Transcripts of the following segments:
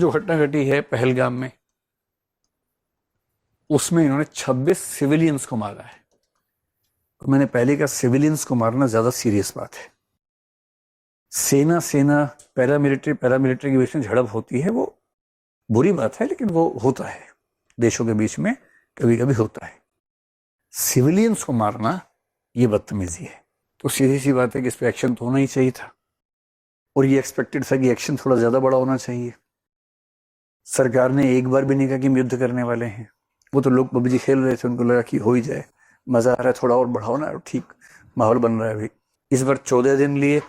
जो घटना घटी है पहलगाम में, उसमें इन्होंने 26 सिविलियंस को मारा है। तो मैंने पहले कहा सिविलियंस को मारना ज्यादा सीरियस बात है। सेना पैरामिलिट्री के बीच में झड़प होती है, वो बुरी बात है, लेकिन वो होता है, देशों के बीच में कभी कभी होता है। सिविलियंस को मारना ये बदतमीजी है। तो सीधी सी बात है कि इस पर एक्शन तो होना ही चाहिए था, और ये एक्सपेक्टेड था कि एक्शन थोड़ा ज्यादा बड़ा होना चाहिए। सरकार ने एक बार भी नहीं कहा कि हम युद्ध करने वाले हैं। वो तो लोग पबजी खेल रहे थे, उनको लगा कि हो ही जाए, मजा आ रहा है, थोड़ा और बढ़ाओ ना, ठीक माहौल बन रहा है अभी। इस बार 14 दिन लिए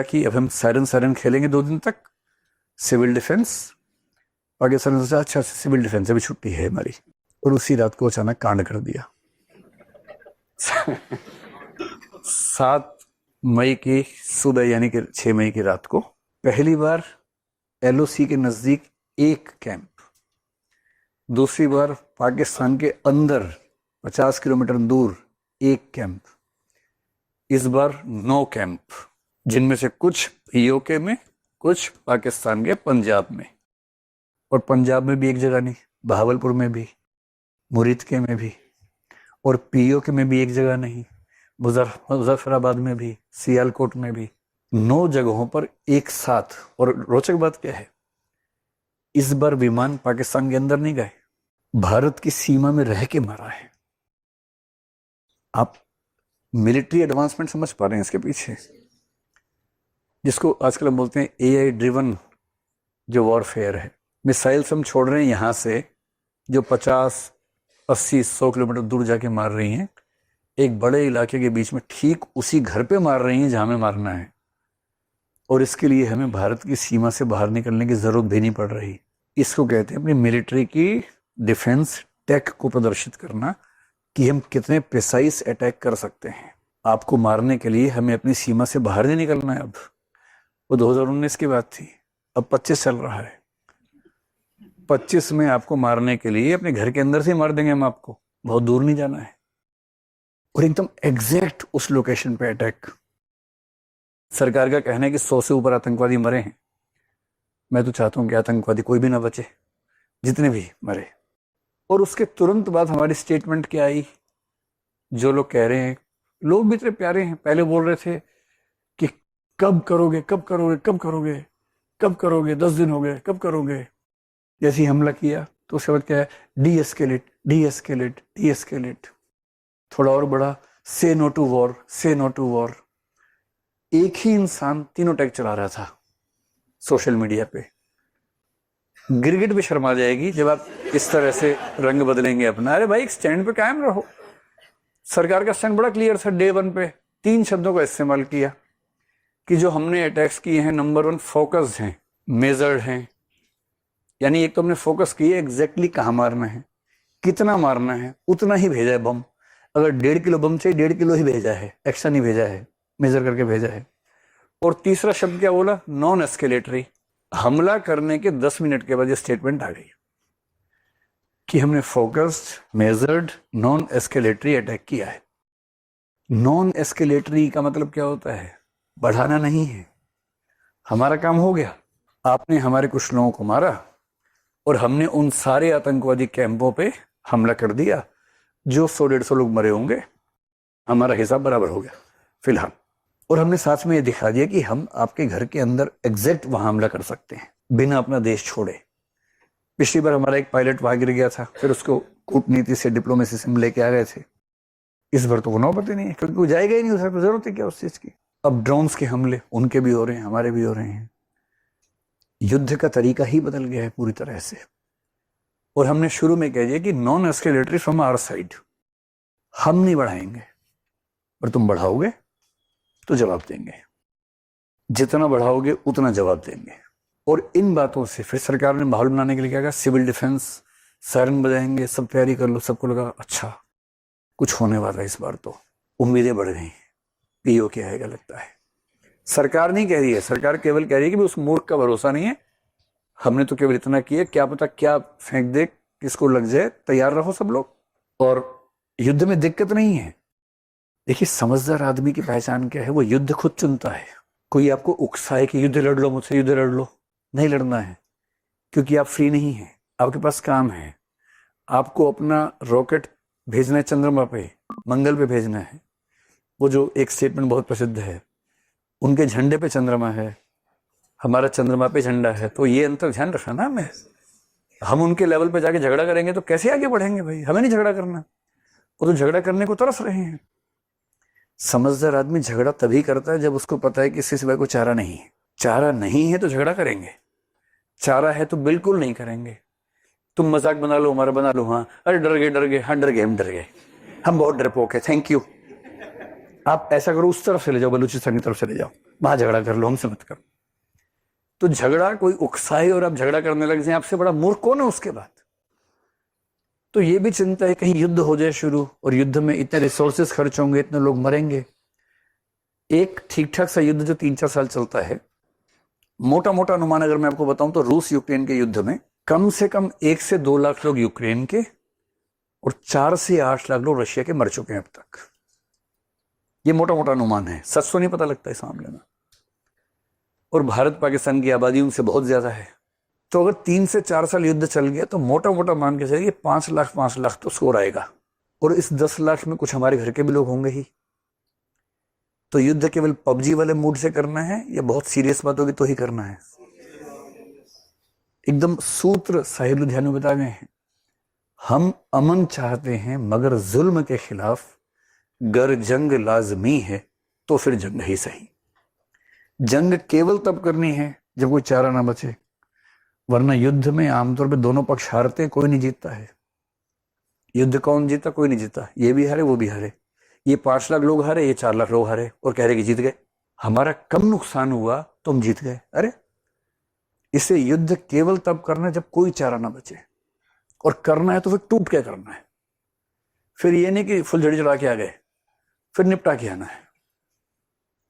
कि अब हम सायरन खेलेंगे 2 दिन तक, सिविल डिफेंस। पाकिस्तान ने सोचा अच्छा सिविल डिफेंस अभी छुट्टी है हमारी, और उसी रात को अचानक कांड कर दिया। 7 मई की सुबह यानी कि 6 मई की रात को पहली बार LOC के नजदीक एक कैंप, दूसरी बार पाकिस्तान के अंदर 50 किलोमीटर दूर एक कैंप, इस बार 9 कैंप, जिनमें से कुछ POK में, कुछ पाकिस्तान के पंजाब में। और पंजाब में भी एक जगह नहीं, बहावलपुर में भी, मुरीदके में भी, और POK में भी एक जगह नहीं, मुजफ्फराबाद में भी, सियालकोट में भी, 9 जगहों पर एक साथ। और रोचक बात क्या है, इस बार विमान पाकिस्तान के अंदर नहीं गए, भारत की सीमा में रह के मारा है। आप मिलिट्री एडवांसमेंट समझ पा रहे हैं इसके पीछे, जिसको आजकल हम बोलते हैं AI ड्रिवन जो वॉरफेयर है। मिसाइल्स हम छोड़ रहे हैं यहां से, जो 50, 80, 100 किलोमीटर दूर जाके मार रही हैं, एक बड़े इलाके के बीच में ठीक उसी घर पे मार रही हैं जहां हमें मारना है। और इसके लिए हमें भारत की सीमा से बाहर निकलने की जरूरत भी नहीं पड़ रही। इसको कहते हैं अपनी मिलिट्री की डिफेंस टेक को प्रदर्शित करना, कि हम कितने प्रिसाइज अटैक कर सकते हैं। आपको मारने के लिए हमें अपनी सीमा से बाहर नहीं निकलना है। अब वो 2019 की बात थी, अब 25 चल रहा है। 25 में आपको मारने के लिए अपने घर के अंदर से मार देंगे हम आपको, बहुत दूर नहीं जाना है। और एकदम एग्जैक्ट उस लोकेशन पे अटैक। सरकार का कहना है कि 100 से ऊपर आतंकवादी मरे हैं। मैं तो चाहता हूं कि आतंकवादी कोई भी ना बचे, जितने भी मरे। और उसके तुरंत बाद हमारी स्टेटमेंट क्या आई, जो लोग कह रहे हैं, लोग भी इतने प्यारे हैं, पहले बोल रहे थे कि कब करोगे कब करोगे कब करोगे कब करोगे, 10 दिन हो गए, कब करोगे। जैसे ही हमला किया तो उसके बाद क्या है, डीएस्केलेट डीएस्केलेट डीएस्केलेट, थोड़ा और बढ़ा, से नो टू वॉर, से नो टू वॉर। एक ही इंसान तीनों टैग चला रहा था सोशल मीडिया पे। गिरगिट भी शर्मा जाएगी जब आप इस तरह से रंग बदलेंगे अपना। अरे भाई एक स्टैंड पे कायम रहो। सरकार का स्टैंड बड़ा क्लियर था डे 1 पे, 3 शब्दों का इस्तेमाल किया कि जो हमने अटैक्स किए हैं, नंबर 1 फोकस्ड हैं, मेजर्ड हैं। यानी एक तो हमने फोकस किया एग्जैक्टली कहाँ मारना है, कितना मारना है, उतना ही भेजा है बम। अगर 1.5 किलो बम चाहिए, 1.5 किलो ही भेजा है, एक्स्ट्रा नहीं भेजा है, मेजर करके भेजा है। और तीसरा शब्द क्या बोला, नॉन एस्केलेटरी। हमला करने के 10 मिनट के बाद ये स्टेटमेंट आ गई कि हमने focused, measured, non escalatory attack किया है। नॉन एस्केलेटरी का मतलब क्या होता है, बढ़ाना नहीं है। हमारा काम हो गया, आपने हमारे कुछ लोगों को मारा और हमने उन सारे आतंकवादी कैंपों पे हमला कर दिया, जो 100-150 लोग मरे होंगे, हमारा हिसाब बराबर हो गया फिलहाल। और हमने साथ में ये दिखा दिया कि हम आपके घर के अंदर एग्जैक्ट वहां हमला कर सकते हैं बिना अपना देश छोड़े। पिछली बार हमारा एक पायलट वहां गिर गया था, फिर उसको कूटनीति से, डिप्लोमेसी से हम लेके आ गए थे। इस बार तो वो नौबत ही नहीं है, क्योंकि वो जाएगा ही नहीं, उसको जरूरत है क्या उस चीज की। अब ड्रोन्स के हमले उनके भी हो रहे हैं, हमारे भी हो रहे हैं। युद्ध का तरीका ही बदल गया है पूरी तरह से। और हमने शुरू में कह दिया कि non escalatory from our side, हम नहीं बढ़ाएंगे, और तुम बढ़ाओगे तो जवाब देंगे, जितना बढ़ाओगे उतना जवाब देंगे। और इन बातों से फिर सरकार ने माहौल बनाने के लिए क्या कहा, सिविल डिफेंस, सायरन बजाएंगे, सब तैयारी कर लो। सबको लगा अच्छा कुछ होने वाला है इस बार, तो उम्मीदें बढ़ गई, POK आएगा लगता है। सरकार नहीं कह रही है, सरकार केवल कह रही है कि उस मूर्ख का भरोसा नहीं है, हमने तो केवल इतना किया, क्या पता क्या फेंक दे, किसको लग जाए, तैयार रहो सब लोग। और युद्ध में दिक्कत नहीं है। देखिए समझदार आदमी की पहचान क्या है, वो युद्ध खुद चुनता है, कोई आपको उकसाए कि युद्ध लड़ लो, मुझसे युद्ध लड़ लो, नहीं लड़ना है, क्योंकि आप फ्री नहीं हैं, आपके पास काम है। आपको अपना रॉकेट भेजना है चंद्रमा पे, मंगल पे भेजना है। वो जो एक स्टेटमेंट बहुत प्रसिद्ध है, उनके झंडे पे चंद्रमा है, हमारा चंद्रमा पे झंडा है। तो ये अंतर ध्यान रखना ना हमें। हम उनके लेवल पे जाके झगड़ा करेंगे तो कैसे आगे बढ़ेंगे भाई? हमें नहीं झगड़ा करना, वो तो झगड़ा करने को तरस रहे हैं। समझदार आदमी झगड़ा तभी करता है जब उसको पता है कि इससे सिवाय कोई चारा नहीं है। चारा नहीं है तो झगड़ा करेंगे, चारा है तो बिल्कुल नहीं करेंगे। तुम मजाक बना लो, हमारा बना लो, हाँ अरे डर गए, हाँ डर गए, हम बहुत डरपोक है, थैंक यू। आप ऐसा करो, उस तरफ चले जाओ, बलूचिस्तान की तरफ चले जाओ, वहां झगड़ा कर लो, हमसे मत करो। तो झगड़ा कोई उकसाए और आप झगड़ा करने लग जाए, आपसे बड़ा मूर्ख कौन है उसके बाद? तो ये भी चिंता है कहीं युद्ध हो जाए शुरू, और युद्ध में इतने रिसोर्सेस खर्च होंगे, इतने लोग मरेंगे। एक ठीक ठाक सा युद्ध जो 3-4 साल चलता है, मोटा मोटा अनुमान अगर मैं आपको बताऊं तो रूस यूक्रेन के युद्ध में कम से कम 1 से 2 लाख लोग यूक्रेन के और 4 से 8 लाख लोग रशिया के मर चुके हैं अब तक। ये मोटा मोटा अनुमान है, सच तो नहीं पता लगता इस मामले में। और भारत पाकिस्तान की आबादी उनसे बहुत ज्यादा है। तो अगर 3 से 4 साल युद्ध चल गया तो मोटा मोटा मान के चलिए 5 लाख तो स्कोर आएगा। और इस 10 लाख में कुछ हमारे घर के भी लोग होंगे ही। तो युद्ध केवल पबजी वाले मूड से करना है या बहुत सीरियस बात होगी तो ही करना है? एकदम सूत्र साहिब लुधियानवी बता गए हैं, हम अमन चाहते हैं मगर जुल्म के खिलाफ गर जंग लाजमी है तो फिर जंग ही सही। जंग केवल तब करनी है जब कोई चारा ना बचे, वरना युद्ध में आमतौर पे दोनों पक्ष हारते हैं, कोई नहीं जीतता है। युद्ध कौन जीता? कोई नहीं जीता, ये भी हारे वो भी हारे। ये 5 लाख लोग हारे, ये 4 लाख लोग हारे, और कह रहे कि जीत गए। हमारा कम नुकसान हुआ तो हम जीत गए। अरे इसे युद्ध केवल तब करना है जब कोई चारा ना बचे, और करना है तो फिर टूट के करना है। फिर ये नहीं कि फुलझड़ी चढ़ा के आ गए, फिर निपटा के आना है।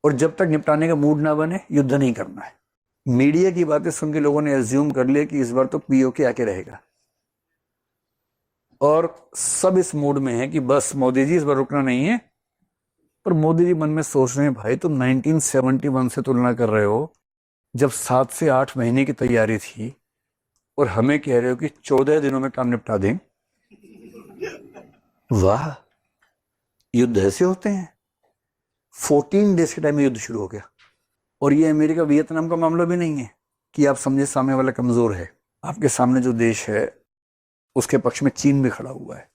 और जब तक निपटाने का मूड ना बने युद्ध नहीं करना है। मीडिया की बातें सुन के लोगों ने एज्यूम कर लिया कि इस बार तो पीओके आके रहेगा, और सब इस मूड में है कि बस मोदी जी इस बार रुकना नहीं है। पर मोदी जी मन में सोच रहे हैं, भाई तुम 1971 से तुलना कर रहे हो जब 7 से 8 महीने की तैयारी थी, और हमें कह रहे हो कि 14 दिनों में काम निपटा दें। वाह, युद्ध ऐसे होते हैं। 14 डेज के टाइम में युद्ध शुरू हो गया। और ये अमेरिका वियतनाम का मामला भी नहीं है कि आप समझे सामने वाला कमजोर है। आपके सामने जो देश है उसके पक्ष में चीन भी खड़ा हुआ है,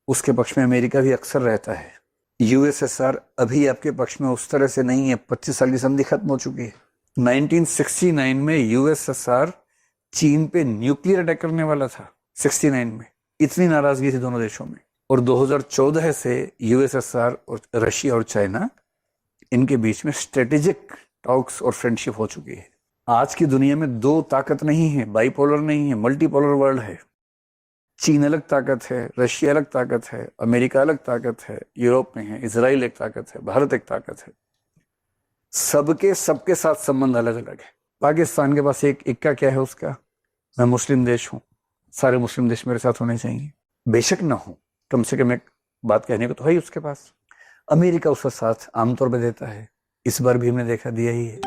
उसके पक्ष में अमेरिका भी अक्सर रहता है। यूएसएसआर अभी आपके पक्ष में उस तरह से नहीं है, 25 साल की संधि खत्म हो चुकी है। 1969 में यूएसएसआर चीन पे न्यूक्लियर अटैक करने वाला था, 69 में। इतनी नाराजगी थी दोनों देशों में। और 2014 से यूएसएसआर और रशिया और चाइना, इनके बीच में स्ट्रेटेजिक टॉक्स और फ्रेंडशिप हो चुकी है। आज की दुनिया में 2 ताकत नहीं है, बाइपोलर नहीं है, मल्टीपोलर वर्ल्ड है। चीन अलग ताकत है, रशिया अलग ताकत है, अमेरिका अलग ताकत है, यूरोप में है, इजराइल एक ताकत है, भारत एक ताकत है। सबके सबके साथ संबंध अलग अलग है। पाकिस्तान के पास एक इक्का क्या है उसका, मैं मुस्लिम देश हूं, सारे मुस्लिम देश मेरे साथ होने चाहिए। बेशक ना हो, कम से कम एक बात कहने को तो है ही उसके पास। अमेरिका उसका साथ आमतौर पर देता है, इस बार भी हमने देखा दिया ही है।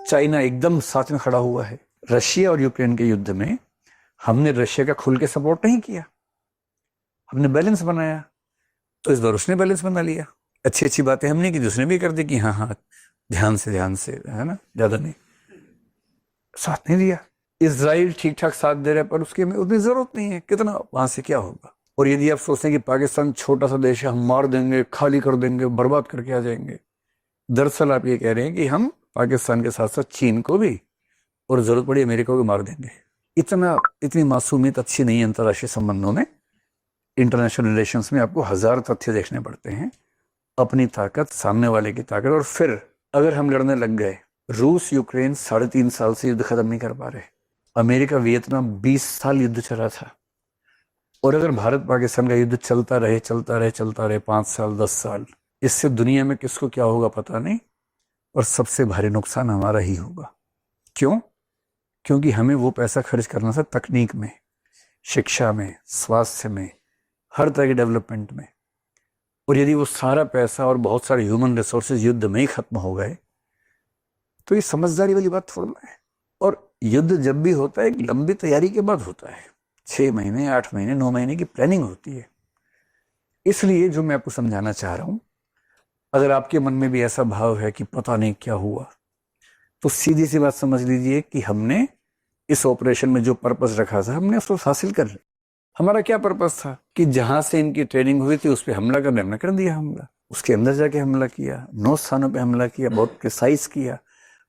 चाइना एकदम साथ में खड़ा हुआ है। रशिया और यूक्रेन के युद्ध में हमने रशिया का खुल के सपोर्ट नहीं किया, हमने बैलेंस बनाया। तो इस बार उसने बैलेंस बना लिया। अच्छी अच्छी बातें हमने की, उसने भी कर दी कि हाँ हाँ ध्यान से है ना, ज्यादा नहीं, साथ नहीं दिया। इजराइल ठीक ठाक साथ दे रहा है, पर उसकी उतनी जरूरत नहीं है, कितना वहां से क्या होगा। और यदि आप सोचते हैं कि पाकिस्तान छोटा सा देश है, हम मार देंगे, खाली कर देंगे, बर्बाद करके आ जाएंगे, दरअसल आप ये कह रहे हैं कि हम पाकिस्तान के साथ साथ चीन को भी और जरूरत पड़ी अमेरिका को भी मार देंगे। इतनी मासूमियत अच्छी नहीं है अंतर्राष्ट्रीय संबंधों में। इंटरनेशनल रिलेशंस में आपको 1000 तथ्य देखने पड़ते हैं, अपनी ताकत, सामने वाले की ताकत। और फिर अगर हम लड़ने लग गए, रूस यूक्रेन 3.5 साल से युद्ध खत्म नहीं कर पा रहे, अमेरिका वियतनाम 20 साल युद्ध चला था। और अगर भारत पाकिस्तान का युद्ध चलता रहे 5 साल 10 साल, इससे दुनिया में किसको क्या होगा पता नहीं, और सबसे भारी नुकसान हमारा ही होगा। क्यों? क्योंकि हमें वो पैसा खर्च करना था तकनीक में, शिक्षा में, स्वास्थ्य में, हर तरह के डेवलपमेंट में। और यदि वो सारा पैसा और बहुत सारे ह्यूमन रिसोर्सेज युद्ध में ही खत्म हो गए, तो ये समझदारी वाली बात थोड़ा ना है। और युद्ध जब भी होता है एक लंबी तैयारी के बाद होता है, 6 महीने, 8 महीने, 9 महीने की प्लानिंग होती है। इसलिए जो मैं आपको समझाना चाह रहा हूं, अगर आपके मन में भी ऐसा भाव है कि पता नहीं क्या हुआ, तो सीधी सी बात समझ लीजिए कि हमने इस ऑपरेशन में जो पर्पस रखा था हमने उसको हासिल कर लिया। हमारा क्या पर्पस था कि जहां से इनकी ट्रेनिंग हुई थी उस पर हमला करने, हमने कर दिया हमला। उसके अंदर जाके हमला किया, 9 स्थानों पे हमला किया, बहुत प्रिसाइज किया।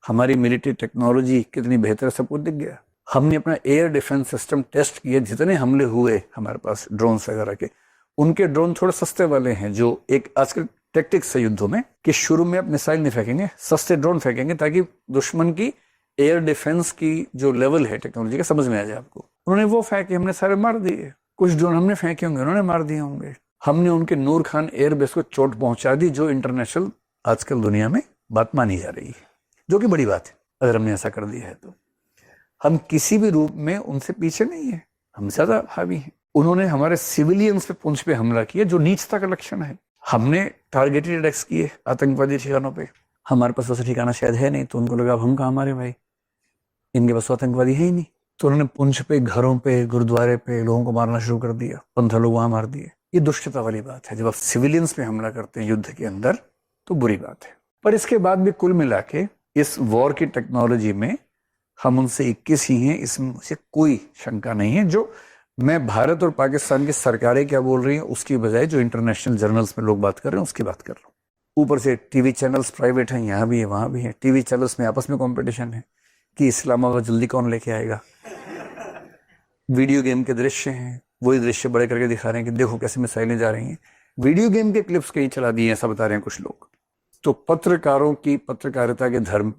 हमारी मिलिट्री टेक्नोलॉजी कितनी बेहतर, सब कुछ दिख गया। हमने अपना एयर डिफेंस सिस्टम टेस्ट किए, जितने हमले हुए हमारे पास ड्रोन वगैरह के, उनके ड्रोन थोड़े सस्ते वाले हैं, जो एक आजकल टैक्टिक्स है युद्धों में कि शुरू में आप मिसाइल नहीं फेंकेंगे, सस्ते ड्रोन फेंकेंगे ताकि दुश्मन की एयर डिफेंस की जो लेवल है टेक्नोलॉजी का समझ में आ जाए आपको। उन्होंने वो फेंके, हमने सारे मार दिए। कुछ ड्रोन हमने फेंके होंगे, उन्होंने मार दिए होंगे। हमने उनके नूर खान एयरबेस को चोट पहुंचा दी, जो इंटरनेशनल आजकल दुनिया में बात मानी जा रही है, जो कि बड़ी बात है अगर हमने ऐसा कर दिया है तो। हम किसी भी रूप में उनसे पीछे नहीं है, हम ज्यादा हावी हैं। उन्होंने हमारे सिविलियंस पे, पुंछ पे हमला किया, जो नीचता का लक्षण है। हमने टारगेटेड अटैक्स किए आतंकवादी ठिकानों पे। हमारे पास वैसा ठिकाना शायद है नहीं, तो उनको लगा अब हम कहाँ मारे भाई, इनके पास आतंकवादी है ही नहीं। तो उन्होंने पुंछ पे, घरों पे, गुरुद्वारे पे लोगों को मारना शुरू कर दिया। 15 लोग वहां मार दिए। ये दुष्टता वाली बात है। जब आप सिविलियंस पे हमला करते हैं युद्ध के अंदर तो बुरी बात है। पर इसके बाद भी कुल मिला के इस वॉर की टेक्नोलॉजी में हम उनसे 21 ही हैं, इसमें मुझे कोई शंका नहीं है। जो मैं भारत और पाकिस्तान की सरकारें क्या बोल रही हैं उसकी बजाय जो इंटरनेशनल जर्नल्स में लोग बात कर रहे हैं उसकी बात कर रहा हूँ। ऊपर से टीवी चैनल्स प्राइवेट हैं, यहाँ भी है वहां भी है। टीवी चैनल्स में आपस में कंपटीशन है कि इस्लामाबाद जल्दी कौन लेके आएगा। वीडियो गेम के दृश्य हैं, वही दृश्य बड़े करके दिखा रहे हैं कि देखो कैसे मिसाइलें जा रही हैं। वीडियो गेम के क्लिप्स कहीं चला दिए, ऐसा बता रहे हैं कुछ लोग। तो पत्रकारों की पत्रकारिता के धर्म